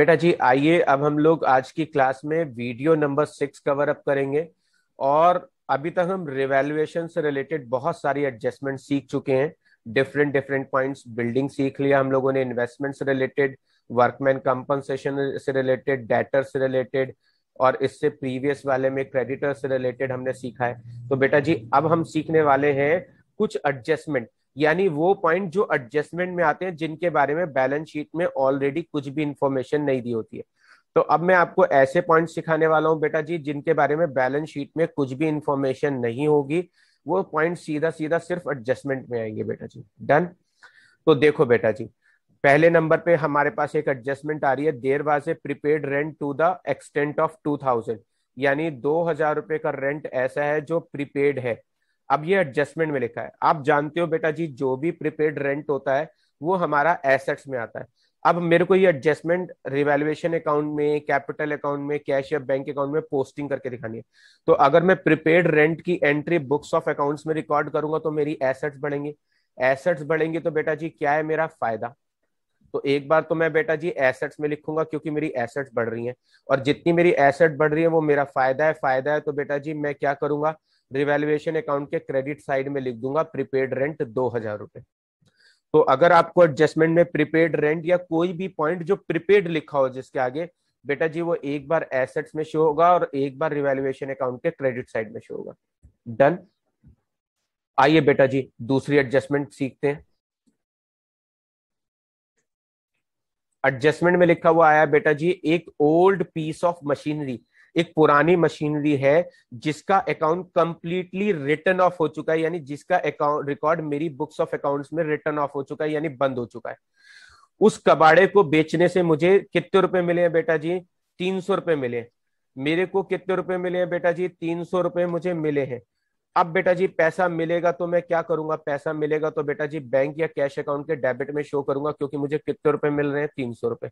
बेटा जी आइए, अब हम लोग आज की क्लास में वीडियो नंबर 6 कवर अप करेंगे। और अभी तक हम रिवैल्यूएशन से रिलेटेड बहुत सारी एडजस्टमेंट सीख चुके हैं। डिफरेंट डिफरेंट पॉइंट्स, बिल्डिंग सीख लिया हम लोगों ने, इन्वेस्टमेंट से रिलेटेड, वर्कमैन कंपनसेशन से रिलेटेड, डेटर से रिलेटेड, और इससे प्रीवियस वाले में क्रेडिटर से रिलेटेड हमने सीखा है। तो बेटा जी अब हम सीखने वाले हैं कुछ एडजस्टमेंट, यानी वो पॉइंट जो एडजस्टमेंट में आते हैं जिनके बारे में बैलेंस शीट में ऑलरेडी कुछ भी इंफॉर्मेशन नहीं दी होती है। तो अब मैं आपको ऐसे पॉइंट सिखाने वाला हूं बेटा जी जिनके बारे में बैलेंस शीट में कुछ भी इंफॉर्मेशन नहीं होगी। वो पॉइंट सीधा सीधा सिर्फ एडजस्टमेंट में आएंगे बेटा जी। डन। तो देखो बेटा जी, पहले नंबर पे हमारे पास एक एडजस्टमेंट आ रही है, there was a prepaid rent to the extent of 2000, यानी 2000 रुपए का रेंट ऐसा है जो प्रीपेड है। अब ये एडजस्टमेंट में लिखा है। आप जानते हो बेटा जी जो भी प्रीपेड रेंट होता है वो हमारा एसेट्स में आता है। अब मेरे को ये एडजस्टमेंट रिवैल्यूएशन अकाउंट में, कैपिटल अकाउंट में, कैश या बैंक अकाउंट में पोस्टिंग करके दिखानी है। तो अगर मैं प्रीपेड रेंट की एंट्री बुक्स ऑफ अकाउंट्स में रिकॉर्ड करूंगा तो मेरी एसेट्स बढ़ेंगी। एसेट्स बढ़ेंगे तो बेटा जी क्या है मेरा फायदा। तो एक बार तो मैं बेटा जी एसेट्स में लिखूंगा क्योंकि मेरी एसेट्स बढ़ रही हैं, और जितनी मेरी एसेट बढ़ रही है वो मेरा फायदा है। फायदा है तो बेटा जी मैं क्या करूंगा, रिवैल्यूएशन अकाउंट के क्रेडिट साइड में लिख दूंगा प्रीपेड रेंट 2000 रुपए। तो अगर आपको एडजस्टमेंट में प्रीपेड रेंट या कोई भी पॉइंट जो प्रीपेड लिखा हो जिसके आगे, बेटा जी वो एक बार एसेट्स में शो होगा और एक बार रिवैल्यूएशन अकाउंट के क्रेडिट साइड में शो होगा। डन। आइए बेटा जी दूसरी एडजस्टमेंट सीखते हैं। एडजस्टमेंट में लिखा हुआ आया बेटा जी, एक ओल्ड पीस ऑफ मशीनरी, एक पुरानी मशीनरी है जिसका अकाउंट कंप्लीटली रिटर्न ऑफ हो चुका है, यानी जिसका अकाउंट रिकॉर्ड मेरी बुक्स ऑफ अकाउंट्स में रिटर्न ऑफ हो चुका है, यानी बंद हो चुका है। उस कबाड़े को बेचने से मुझे कितने रुपए मिले हैं बेटा जी, 300 रुपए मिले हैं। मेरे को कितने रुपए मिले हैं बेटा जी, 300 रुपए मुझे मिले हैं। अब बेटा जी पैसा मिलेगा तो मैं क्या करूंगा, पैसा मिलेगा तो बेटा जी बैंक या कैश अकाउंट के डेबिट में शो करूंगा क्योंकि मुझे कितने रुपए मिल रहे हैं, 300 रुपए।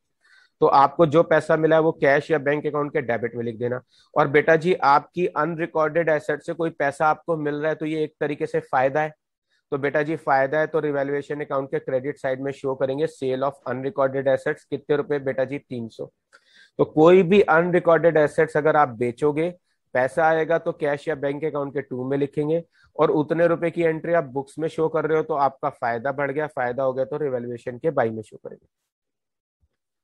तो आपको जो पैसा मिला है वो कैश या बैंक अकाउंट के डेबिट में लिख देना। और बेटा जी आपकी अनरिकॉर्डेड एसेट से कोई पैसा आपको मिल रहा है तो ये एक तरीके से फायदा है। तो बेटा जी फायदा है तो रिवैल्यूएशन अकाउंट के क्रेडिट साइड में शो करेंगे सेल ऑफ अनरिकॉर्डेड एसेट्स, कितने रुपए बेटा जी, 300। तो कोई भी अनरिकॉर्डेड एसेट्स अगर आप बेचोगे, पैसा आएगा तो कैश या बैंक अकाउंट के टू में लिखेंगे, और उतने रुपए की एंट्री आप बुक्स में शो कर रहे हो तो आपका फायदा बढ़ गया, फायदा हो गया तो रिवैल्यूएशन के बाई में शो करेंगे।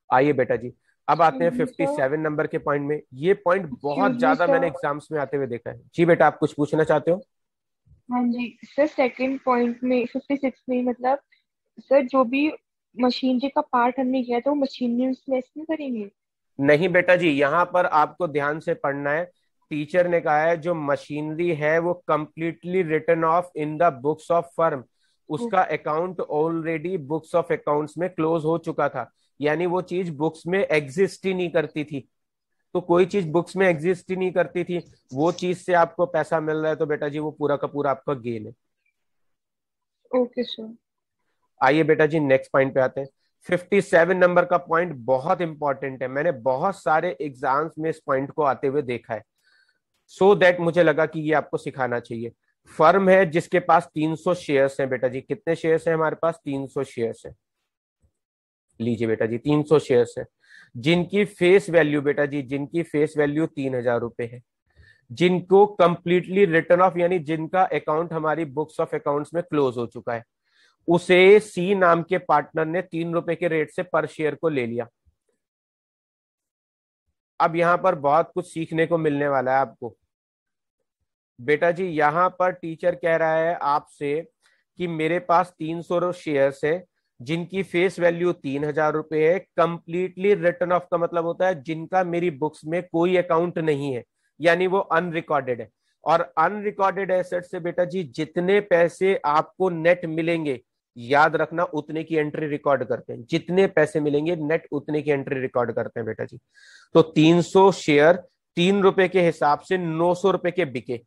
आइए बेटा जी अब आते हैं एक्सक्यूज मी सर। 57 नंबर के पॉइंट में। ये पॉइंट बहुत एक्सक्यूज मी ज्यादा मैंने सर। एग्जाम्स में आते हुए देखा है। जी बेटा आप कुछ पूछना चाहते हो? हाँ जी सर, सेकंड पॉइंट में 56 में मतलब सर जो भी मशीनरी का पार्ट हमने किया तो वो मशीनरी उसमें इसमें करेंगे। नहीं बेटा जी, यहां पर आपको ध्यान से पढ़ना है। टीचर ने कहा है जो मशीनरी है वो completely written off in the books of firm, ओ, उसका account already books of accounts में क्लोज हो चुका था, यानी वो चीज बुक्स में एग्जिस्ट ही नहीं करती थी। तो कोई चीज बुक्स में एग्जिस्ट ही नहीं करती थी, वो चीज से आपको पैसा मिल रहा है तो बेटा जी वो पूरा का पूरा आपका गेन है। Okay sir. आइए बेटा जी नेक्स्ट पॉइंट पे आते हैं। 57 नंबर का पॉइंट बहुत इंपॉर्टेंट है, मैंने बहुत सारे एग्जाम्स में इस पॉइंट को आते हुए देखा है। सो दैट मुझे लगा कि ये आपको सिखाना चाहिए। फर्म है जिसके पास 300 शेयर्स हैं बेटा जी, कितने शेयर्स हैं हमारे पास, 300 शेयर्स हैं। लीजिए बेटा जी 300 शेयर्स है, जिनकी फेस वैल्यू बेटा जी, जिनकी फेस वैल्यू 3000 रुपए है, जिनको कंप्लीटली रिटर्न ऑफ, यानी जिनका अकाउंट हमारी बुक्स ऑफ अकाउंट्स में क्लोज हो चुका है, उसे सी नाम के पार्टनर ने 3 रुपए के रेट से पर शेयर को ले लिया। अब यहां पर बहुत कुछ सीखने को मिलने वाला है आपको। बेटा जी यहां पर टीचर कह रहा है आपसे कि मेरे पास 300 शेयर्स है जिनकी फेस वैल्यू 3000 रुपए है, कंप्लीटली रिटर्न ऑफ का मतलब होता है जिनका मेरी बुक्स में कोई अकाउंट नहीं है, यानी वो अनरिकॉर्डेड है। और अनरिकॉर्डेड एसेट से बेटा जी जितने पैसे आपको नेट मिलेंगे, याद रखना उतने की एंट्री रिकॉर्ड करते हैं, जितने पैसे मिलेंगे नेट उतने की एंट्री रिकॉर्ड करते हैं बेटा जी। तो 300 शेयर 3 रुपए के हिसाब से 900 रुपए के बिके,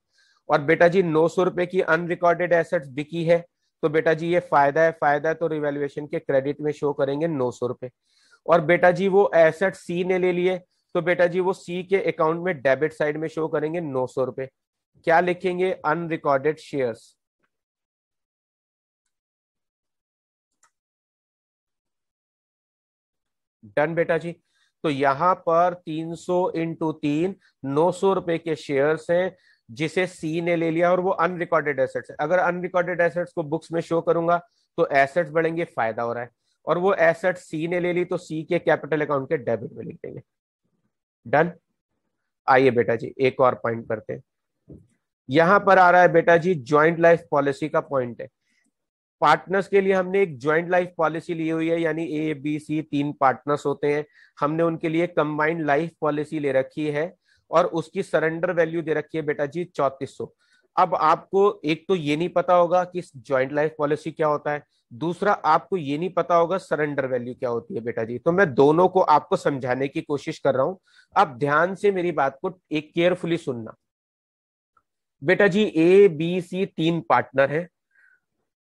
और बेटा जी 900 रुपए की अनरिकॉर्डेड एसेट्स बिकी है, तो बेटा जी ये फायदा है, फायदा है तो रिवैल्यूएशन के क्रेडिट में शो करेंगे 900 रुपए। और बेटा जी वो एसेट सी ने ले लिए, तो बेटा जी वो सी के अकाउंट में डेबिट साइड में शो करेंगे 900 रुपए। क्या लिखेंगे, अनरिकॉर्डेड शेयर्स। डन बेटा जी। तो यहां पर 300 इंटू 3, 900 रुपए के शेयर्स हैं जिसे सी ने ले लिया, और वो अनरिकॉर्डेड एसेट्स है। अगर अनरिकॉर्डेड एसेट्स को बुक्स में शो करूंगा तो एसेट्स बढ़ेंगे, फायदा हो रहा है, और वो एसेट सी ने ले ली तो सी के कैपिटल अकाउंट के डेबिट में लिख देंगे। डन। आइए बेटा जी एक और पॉइंट करते हैं। यहां पर आ रहा है बेटा जी ज्वाइंट लाइफ पॉलिसी का पॉइंट है। पार्टनर्स के लिए हमने एक ज्वाइंट लाइफ पॉलिसी ली हुई है, यानी ए बी सी 3 पार्टनर्स होते हैं, हमने उनके लिए कंबाइंड लाइफ पॉलिसी ले रखी है, और उसकी सरेंडर वैल्यू दे रखी है बेटा जी 3400। अब आपको एक तो ये नहीं पता होगा कि ज्वाइंट लाइफ पॉलिसी क्या होता है, दूसरा आपको ये नहीं पता होगा सरेंडर वैल्यू क्या होती है बेटा जी। तो मैं दोनों को आपको समझाने की कोशिश कर रहा हूं, आप ध्यान से मेरी बात को एक केयरफुली सुनना। बेटा जी ए बी सी 3 पार्टनर है।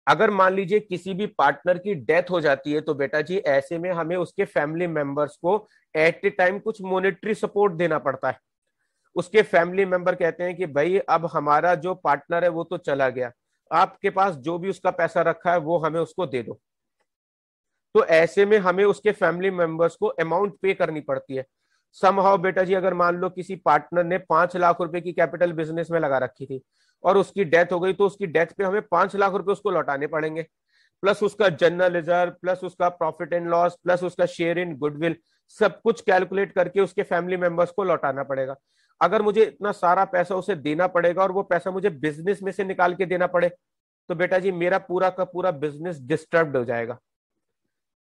अगर मान लीजिए किसी भी पार्टनर की डेथ हो जाती है तो बेटा जी ऐसे में हमें उसके फैमिली मेंबर्स को एट ए टाइम कुछ मॉनेटरी सपोर्ट देना पड़ता है। उसके फैमिली मेंबर कहते हैं कि भाई अब हमारा जो पार्टनर है वो तो चला गया, आपके पास जो भी उसका पैसा रखा है वो हमें उसको दे दो। तो ऐसे में हमें उसके फैमिली मेंबर्स को अमाउंट पे करनी पड़ती है। समहाउ बेटा जी अगर मान लो किसी पार्टनर ने 5 लाख रुपए की कैपिटल बिजनेस में लगा रखी थी और उसकी डेथ हो गई, तो उसकी डेथ पे हमें 5 लाख रुपए उसको लौटाने पड़ेंगे, प्लस उसका जनरल रिजर्व, प्लस उसका प्रॉफिट एंड लॉस, प्लस उसका शेयर इन गुडविल, सब कुछ कैलकुलेट करके उसके फैमिली मेंबर्स को लौटाना पड़ेगा। अगर मुझे इतना सारा पैसा उसे देना पड़ेगा और वो पैसा मुझे बिजनेस में से निकाल के देना पड़े, तो बेटा जी मेरा पूरा का पूरा बिजनेस डिस्टर्ब हो जाएगा।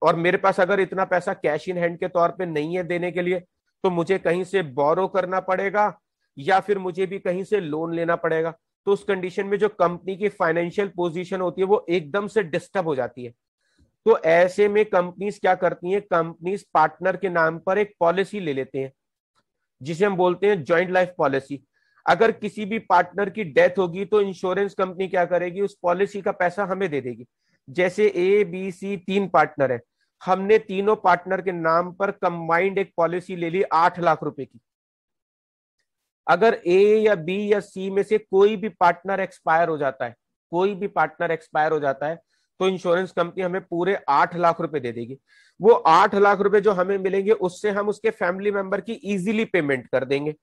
और मेरे पास अगर इतना पैसा कैश इन हैंड के तौर पे नहीं है देने के लिए, तो मुझे कहीं से बोरो करना पड़ेगा या फिर मुझे भी कहीं से लोन लेना पड़ेगा। तो उस कंडीशन में जो कंपनी की फाइनेंशियल पोजीशन होती है वो एकदम से डिस्टर्ब हो जाती है। तो ऐसे में कंपनीज क्या करती हैं, कंपनीज पार्टनर के नाम पर एक पॉलिसी ले लेते हैं जिसे हम बोलते हैं ज्वाइंट लाइफ पॉलिसी। अगर किसी भी पार्टनर की डेथ होगी तो इंश्योरेंस कंपनी क्या करेगी, उस पॉलिसी का पैसा हमें दे देगी। जैसे ए बी सी 3 पार्टनर है, हमने तीनों पार्टनर के नाम पर कंबाइंड एक पॉलिसी ले ली 8 लाख रुपए की। अगर ए या बी या सी में से कोई भी पार्टनर एक्सपायर हो जाता है, कोई भी पार्टनर एक्सपायर हो जाता है, तो इंश्योरेंस कंपनी हमें पूरे 8 लाख रुपए दे देगी। वो 8 लाख रुपए जो हमें मिलेंगे उससे हम उसके फैमिली मेंबर की इजीली पेमेंट कर देंगे,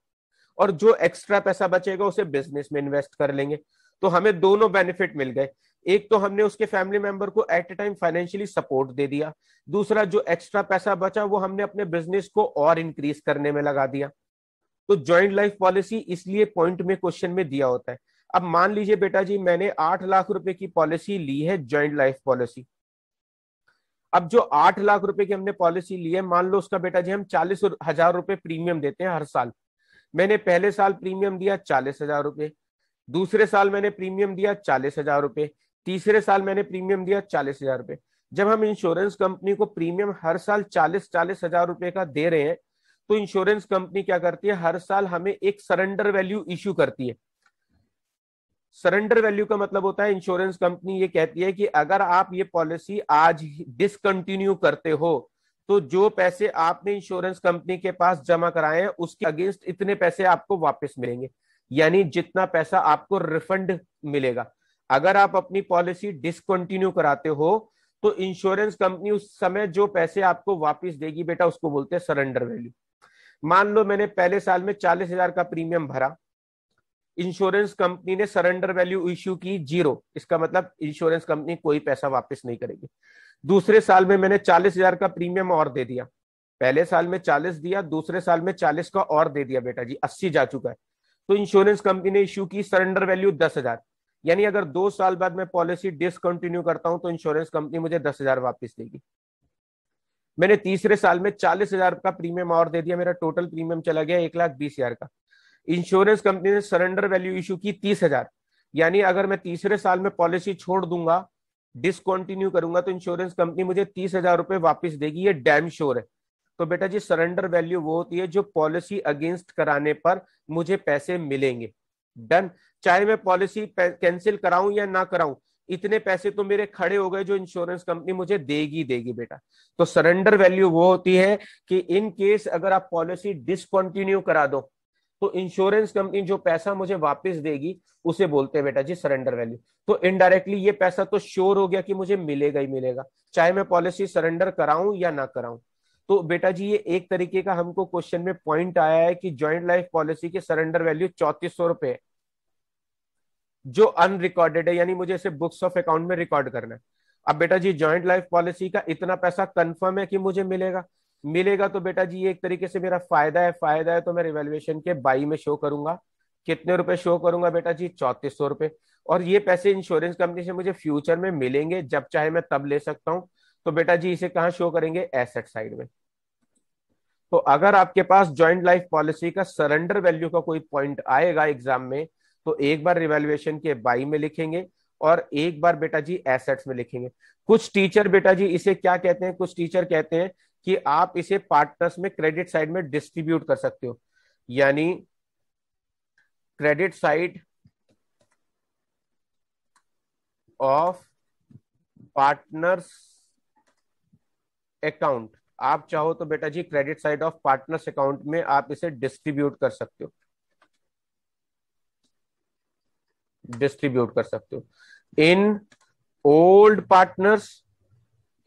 और जो एक्स्ट्रा पैसा बचेगा उसे बिजनेस में इन्वेस्ट कर लेंगे। तो हमें दोनों बेनिफिट मिल गए। एक तो हमने उसके फैमिली मेंबर को at a time financially support दे दिया, दूसरा जो एक्स्ट्रा पैसा बचा वो हमने अपने बिजनेस को और इंक्रीज करने में लगा दिया। तो ज्वाइंट लाइफ पॉलिसी इसलिए पॉइंट में क्वेश्चन में दिया होता है। अब मान लीजिए बेटा जी मैंने 8 लाख रुपए की पॉलिसी ली है, ज्वाइंट लाइफ पॉलिसी। अब जो 8 लाख रुपए की हमने पॉलिसी ली है, मान लो उसका बेटा जी हम 40,000 रुपए प्रीमियम देते हैं हर साल। मैंने पहले साल प्रीमियम दिया 40,000 रुपए, दूसरे साल मैंने प्रीमियम दिया 40,000 रुपए, तीसरे साल मैंने प्रीमियम दिया 40,000 रुपए। जब हम इंश्योरेंस कंपनी को प्रीमियम हर साल 40,000 रुपए का दे रहे हैं, तो इंश्योरेंस कंपनी क्या करती है, हर साल हमें एक सरेंडर वैल्यू इश्यू करती है। सरेंडर वैल्यू का मतलब होता है इंश्योरेंस कंपनी ये कहती है कि अगर आप ये पॉलिसी आज डिसकंटिन्यू करते हो तो जो पैसे आपने इंश्योरेंस कंपनी के पास जमा कराए हैं उसके अगेंस्ट इतने पैसे आपको वापस मिलेंगे, यानी जितना पैसा आपको रिफंड मिलेगा। अगर आप अपनी पॉलिसी डिसकंटिन्यू कराते हो तो इंश्योरेंस कंपनी उस समय जो पैसे आपको वापस देगी बेटा उसको बोलते हैं सरेंडर वैल्यू। मान लो मैंने पहले साल में 40,000 का प्रीमियम भरा, इंश्योरेंस कंपनी ने सरेंडर वैल्यू इश्यू की 0, इसका मतलब इंश्योरेंस कंपनी कोई पैसा वापस नहीं करेगी। दूसरे साल में मैंने 40,000 का प्रीमियम और दे दिया, पहले साल में 40 दिया, दूसरे साल में 40 का और दे दिया, बेटा जी 80 जा चुका है। तो इंश्योरेंस कंपनी ने इश्यू की सरेंडर वैल्यू 10,000, यानी अगर 2 साल बाद मैं पॉलिसी डिसकंटिन्यू करता हूं तो इंश्योरेंस कंपनी मुझे 10,000 वापस देगी। मैंने तीसरे साल में 40,000 का प्रीमियम और दे दिया, मेरा टोटल प्रीमियम चला गया 1,20,000 का। इंश्योरेंस कंपनी ने सरेंडर वैल्यू इशू की 30,000, यानी अगर मैं तीसरे साल में पॉलिसी छोड़ दूंगा, डिसकंटिन्यू करूंगा, तो इंश्योरेंस कंपनी मुझे 30,000 रुपए वापिस देगी, ये डैम श्योर है। तो बेटा जी सरेंडर वैल्यू वो होती है जो पॉलिसी अगेंस्ट कराने पर मुझे पैसे मिलेंगे। डन। चाहे मैं पॉलिसी कैंसिल कराऊं या ना कराऊं, इतने पैसे तो मेरे खड़े हो गए जो इंश्योरेंस कंपनी मुझे देगी देगी बेटा। तो सरेंडर वैल्यू वो होती है कि इन केस अगर आप पॉलिसी डिसकंटिन्यू करा दो तो इंश्योरेंस कंपनी जो पैसा मुझे वापस देगी उसे बोलते हैं बेटा जी सरेंडर वैल्यू। तो इनडायरेक्टली ये पैसा तो श्योर हो गया कि मुझे मिलेगा ही मिलेगा, चाहे मैं पॉलिसी सरेंडर कराऊं या ना कराऊं। तो बेटा जी ये एक तरीके का हमको क्वेश्चन में पॉइंट आया है कि जॉइंट लाइफ पॉलिसी की सरेंडर वैल्यू 3400 रुपए है, जो अनरिकॉर्डेड है, यानी मुझे इसे बुक्स ऑफ अकाउंट में रिकॉर्ड करना है। अब बेटा जी जॉइंट लाइफ पॉलिसी का इतना पैसा कंफर्म है कि मुझे मिलेगा, मिलेगा तो बेटा जी ये एक तरीके से मेरा फायदा है, फायदा है तो मैं रिवैल्यूएशन के बाई में शो करूंगा। कितने रुपए शो करूंगा बेटा जी? 3400 रुपए। और ये पैसे इंश्योरेंस कंपनी से मुझे फ्यूचर में मिलेंगे, जब चाहे मैं तब ले सकता हूं। तो बेटा जी इसे कहाँ शो करेंगे? एसेट साइड में। तो अगर आपके पास जॉइंट लाइफ पॉलिसी का सरेंडर वैल्यू का कोई पॉइंट आएगा एग्जाम में, तो एक बार रिवैल्यूएशन के बाई में लिखेंगे और एक बार बेटा जी एसेट्स में लिखेंगे। कुछ टीचर बेटा जी इसे क्या कहते हैं, कुछ टीचर कहते हैं कि आप इसे पार्टनर्स में क्रेडिट साइड में डिस्ट्रीब्यूट कर सकते हो, यानी credit side of partners account. आप चाहो तो बेटा जी credit side of partners account में आप इसे डिस्ट्रीब्यूट कर सकते हो, डिस्ट्रीब्यूट कर सकते हो in old partners,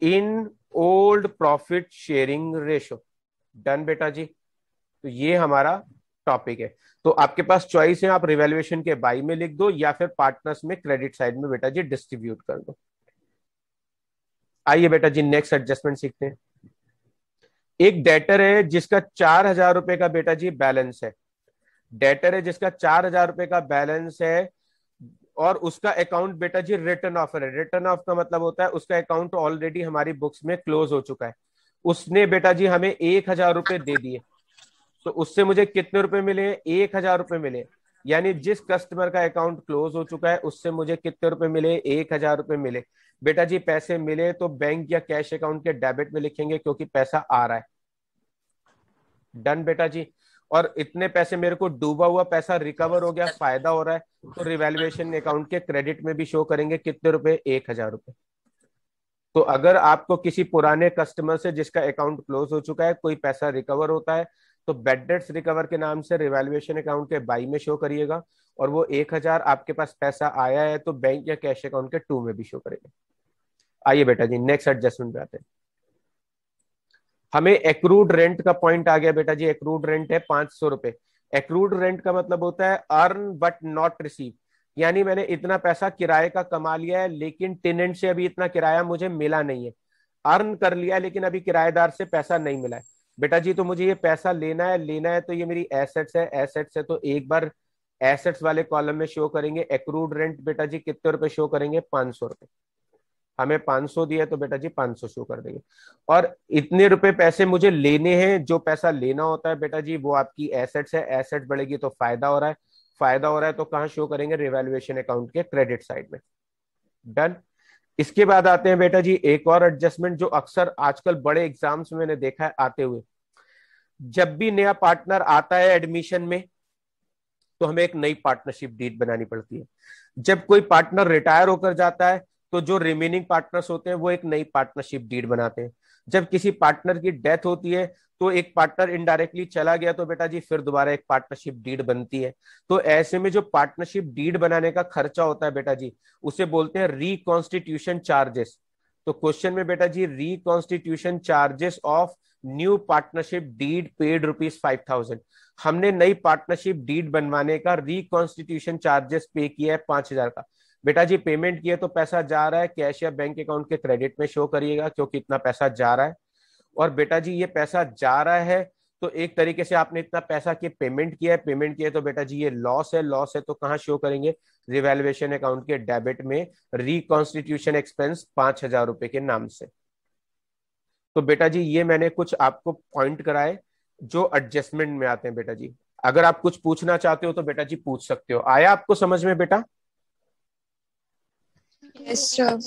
in old profit sharing ratio. Done बेटा जी। तो ये हमारा टॉपिक है। तो आपके पास चॉइस है, आप रिवैल्यूएशन के बाई में लिख दो या फिर पार्टनर्स में क्रेडिट साइड में बेटा जी डिस्ट्रीब्यूट कर दो। आइए बेटा जी नेक्स्ट एडजस्टमेंट सीखते हैं। एक डेटर है जिसका 4000 रुपए का बेटा जी बैलेंस है, डेटर है जिसका 4000 रुपए का बैलेंस है और उसका अकाउंट बेटा जी रिटर्न ऑफ है। रिटर्न ऑफ का मतलब होता है उसका अकाउंट ऑलरेडी हमारी बुक्स में क्लोज हो चुका है। उसने बेटा जी हमें 1000 रुपए दे दिए, तो उससे मुझे कितने रुपए मिले? 1000 रुपए मिले। यानी जिस कस्टमर का अकाउंट क्लोज हो चुका है उससे मुझे कितने रुपए मिले? 1000 रुपए मिले। बेटा जी पैसे मिले तो बैंक या कैश अकाउंट के डेबिट में लिखेंगे क्योंकि पैसा आ रहा है। डन बेटा जी। और इतने पैसे मेरे को डूबा हुआ पैसा रिकवर हो गया, फायदा हो रहा है, तो रिवैल्यूएशन अकाउंट के क्रेडिट में भी शो करेंगे कितने रुपए? 1000 रुपए। तो अगर आपको किसी पुराने कस्टमर से जिसका अकाउंट क्लोज हो चुका है कोई पैसा रिकवर होता है, तो बैड डेट्स रिकवर के नाम से रिवैल्यूएशन अकाउंट के बाई में शो करिएगा, और वो 1000 आपके पास पैसा आया है तो बैंक या कैश अकाउंट के टू में भी शो करेगा। आइए बेटा जी नेक्स्ट एडजस्टमेंट पे आते हैं। हमें एक्रूड रेंट का पॉइंट आ गया बेटा जी। एक्रूड रेंट है 500 रुपए। एक्रूड रेंट का मतलब होता है अर्न बट नॉट रिसीव, यानी मैंने इतना पैसा किराए का कमा लिया है लेकिन टेनेंट से अभी इतना किराया मुझे मिला नहीं है। अर्न कर लिया है लेकिन अभी किराएदार से पैसा नहीं मिला है। बेटा जी तो मुझे ये पैसा लेना है, लेना है तो ये मेरी एसेट्स है, एसेट्स है तो एक बार एसेट्स वाले कॉलम में शो करेंगे एक्रूड रेंट। बेटा जी कितने रुपए शो करेंगे? 500 रुपए। हमें 500 दिया तो बेटा जी 500 शो कर देंगे। और इतने रुपए पैसे मुझे लेने हैं, जो पैसा लेना होता है बेटा जी वो आपकी एसेट्स है, एसेट बढ़ेगी तो फायदा हो रहा है, फायदा हो रहा है तो कहाँ शो करेंगे? रिवैल्यूएशन अकाउंट के क्रेडिट साइड में। डन। इसके बाद आते हैं बेटा जी एक और एडजस्टमेंट जो अक्सर आजकल बड़े एग्जाम्स में मैंने देखा है आते हुए। जब भी नया पार्टनर आता है एडमिशन में तो हमें एक नई पार्टनरशिप डीड बनानी पड़ती है। जब कोई पार्टनर रिटायर होकर जाता है तो जो रिमेनिंग पार्टनर्स होते हैं वो एक नई पार्टनरशिप डीड बनाते हैं। जब किसी पार्टनर की डेथ होती है तो एक पार्टनर इनडायरेक्टली चला गया तो बेटा जी फिर दोबारा एक पार्टनरशिप डीड बनती है। तो ऐसे में जो पार्टनरशिप डीड बनाने का खर्चा होता है बेटा जी उसे बोलते हैं रिकॉन्स्टिट्यूशन चार्जेस। तो क्वेश्चन में बेटा जी reconstitution charges of new partnership deed paid ₹5000। हमने नई पार्टनरशिप डीड बनवाने का रिकॉन्स्टिट्यूशन चार्जेस पे किया है 5000 का। बेटा जी पेमेंट किया तो पैसा जा रहा है, कैश या बैंक अकाउंट के क्रेडिट में शो करिएगा क्योंकि इतना पैसा जा रहा है। और बेटा जी ये पैसा जा रहा है तो एक तरीके से आपने इतना पैसा की पेमेंट किया है, पेमेंट किया है तो बेटा जी ये लॉस है, लॉस है तो कहाँ शो करेंगे? रिवैल्यूएशन अकाउंट के डेबिट में रिकॉन्स्टिट्यूशन एक्सपेंस 5000 रुपए के नाम से। तो बेटा जी ये मैंने कुछ आपको पॉइंट कराए जो एडजस्टमेंट में आते हैं बेटा जी। अगर आप कुछ पूछना चाहते हो तो बेटा जी पूछ सकते हो। आया आपको समझ में बेटा? Yes sir.